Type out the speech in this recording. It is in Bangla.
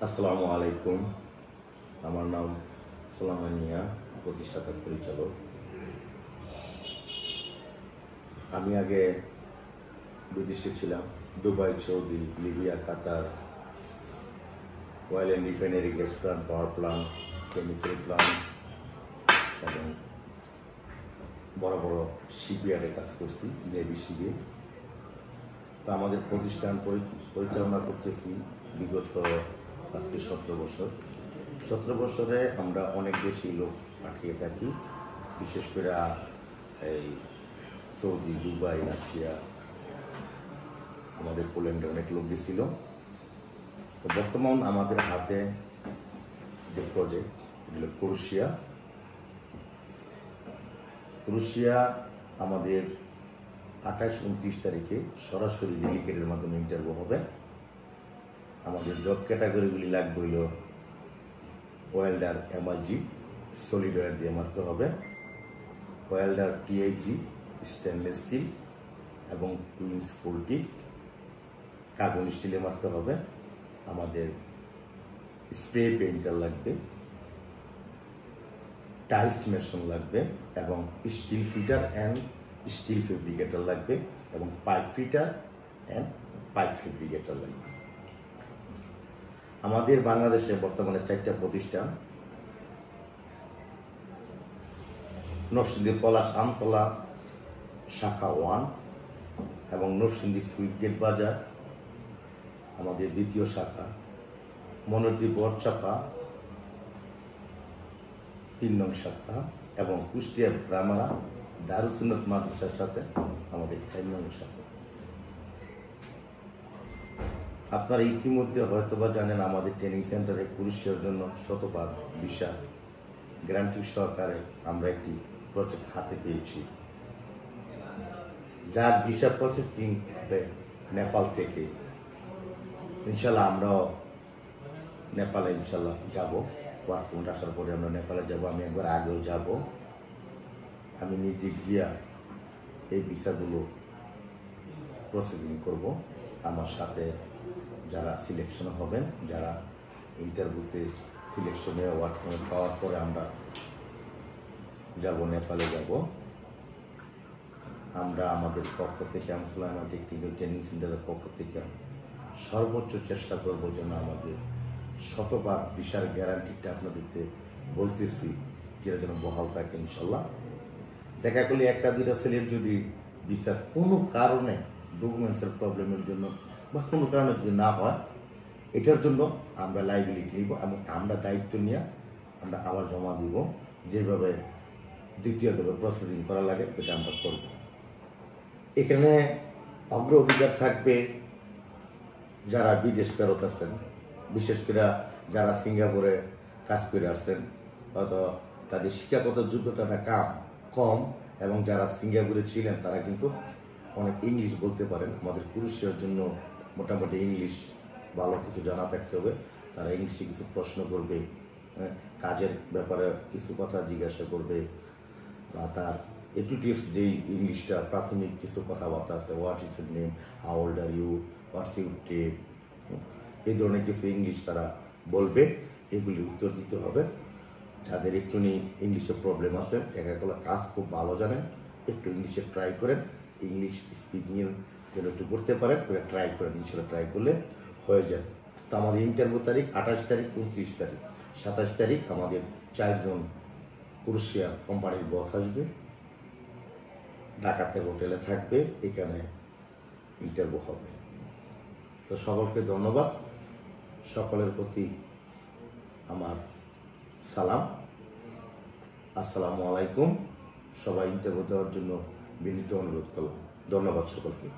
আসসালামু আলাইকুম। আমার নাম সুলাইমান মিয়া, প্রতিষ্ঠাতা পরিচালক। আমি আগে বিদেশে ছিলাম, Dubai, Saudi, Libya, Qatar, oil and refinery, gas plant, power plant, chemical plant এবং বড় বড় শিপইয়ার্ডে কাজ করছি, নেভি শিপে। তো আমাদের প্রতিষ্ঠান পরিচালনা করতেছি বিগত আজকে 17 বছর। 17 বছরে আমরা অনেক বেশি লোক পাঠিয়ে থাকি, বিশেষ করে এই সৌদি, দুবাই, রাশিয়া, আমাদের পোল্যান্ডে অনেক লোক গেছিল। তো বর্তমান আমাদের হাতে যে প্রজেক্ট, এগুলো ক্রোয়েশিয়া আমাদের 28-29 তারিখে সরাসরি ডেলিগেটের মাধ্যমে ইন্টারভিউ হবে। আমাদের জব ক্যাটাগরিগুলি লাগবে হইল ওয়েল্ডার এমআইজি, সলিড ওয়্যার দিয়ে মারতে হবে, ওয়েল্ডার টিআইজি, স্টেনলেস স্টিল এবং টুইন্স ফোল্টি, কার্বন স্টিলে মারতে হবে। আমাদের স্প্রে পেইন্টার লাগবে, টাইলস মেশন লাগবে এবং steel fitter and steel fabricator লাগবে এবং pipe fitter and pipe fabricator লাগবে। আমাদের বাংলাদেশে বর্তমানে 4টা প্রতিষ্ঠান, নরসিংদী পলাশ আমতলা শাখা 1 এবং নরসিংদী সুইটগেট বাজার আমাদের দ্বিতীয় শাখা, মনোদ্বীপ বটচাপা 3 নং শাখা এবং কুষ্টিয়ার গ্রামারা দারুস সুন্নাত মাদ্রাসার সাথে আমাদের 4 নং শাখা। আপনারা ইতিমধ্যে হয়তোবা জানেন আমাদের ট্রেনিং সেন্টারে ক্রোয়েশিয়ার জন্য শতভাগ ভিসা গ্যারান্টি সহকারে আমরা একটি প্রজেক্ট হাতে পেয়েছি, যার ভিসা প্রসেসিং হবে নেপাল থেকে। ইনশাল্লাহ আমরাও নেপালে ইনশাল্লাহ যাব। ওয়ার্ক পারমিট আসার পরে আমরা নেপালে যাব। আমি একবার আগেও যাব। আমি নিজে গিয়া এই ভিসাগুলো প্রসেসিং করব। আমার সাথে যারা সিলেকশন হবেন, যারা ইন্টারভিউতে সিলেকশনে ওয়ার্ক পারমিট পাওয়ার পরে আমরা যাব, নেপালে যাব। আমরা আমাদের পক্ষ থেকে, সুলাইমান টেকনিক্যাল ট্রেনিং সেন্টারের পক্ষ থেকে সর্বোচ্চ চেষ্টা করব যেন আমাদের শতভাগ ভিসার গ্যারান্টিটা আপনাদেরকে বলতেছি, যেটা যেন বহাল থাকে ইনশাল্লাহ। দেখা করলে 1-2টা ছেলের যদি ভিসার কোনো কারণে ডকুমেন্টসের প্রবলেমের জন্য বা কোনো কারণে যদি না হয়, এটার জন্য আমরা লাইবিলিটি নিব এবং আমরা দায়িত্ব নিয়ে আমরা আবার জমা দিব। যেভাবে দ্বিতীয় ধাপে প্রসেসিং করা লাগে এটা আমরা করব। এখানে অগ্রাধিকার থাকবে যারা বিদেশ ফেরত আছেন, বিশেষ করে যারা সিঙ্গাপুরে কাজ করে আসছেন, হয়তো তাদের শিক্ষাগত যোগ্যতাটা কম এবং যারা সিঙ্গাপুরে ছিলেন তারা কিন্তু অনেক ইংলিশ বলতে পারেন। আমাদের ক্রোয়েশিয়ার জন্য মোটামুটি ইংলিশ ভালো কিছু জানা থাকতে হবে। তারা ইংলিশে কিছু প্রশ্ন করবে, কাজের ব্যাপারে কিছু কথা জিজ্ঞাসা করবে, বা তার এটুটিভ যেই ইংলিশটা প্রাথমিক কিছু কথাবার্তা আছে, what is your name, how old are you, what's your tape, এই ধরনের কিছু ইংলিশ তারা বলবে। এগুলি উত্তর দিতে হবে। যাদের একটু ইংলিশে প্রবলেম আছে, দেখা গেলো কাজ খুব ভালো জানেন, একটু ইংলিশে ট্রাই করেন, ইংলিশ স্পিকিংয়ের জন্য একটু করতে পারেন, ট্রাই করেন, ইনশাল্লাহ ট্রাই করলে হয়ে যাবে। তো আমাদের ইন্টারভিউ তারিখ 28 তারিখ, 29 তারিখ, 27 তারিখ আমাদের 4 জন ক্রোয়েশিয়া কোম্পানির বস আসবে, ঢাকাতে হোটেলে থাকবে, এখানে ইন্টারভিউ হবে। তো সকলকে ধন্যবাদ, সকলের প্রতি আমার সালাম, আসসালামু আলাইকুম। সবাই ইন্টারভিউ দেওয়ার জন্য বিনীত অনুরোধ করলাম। ধন্যবাদ সকলকে।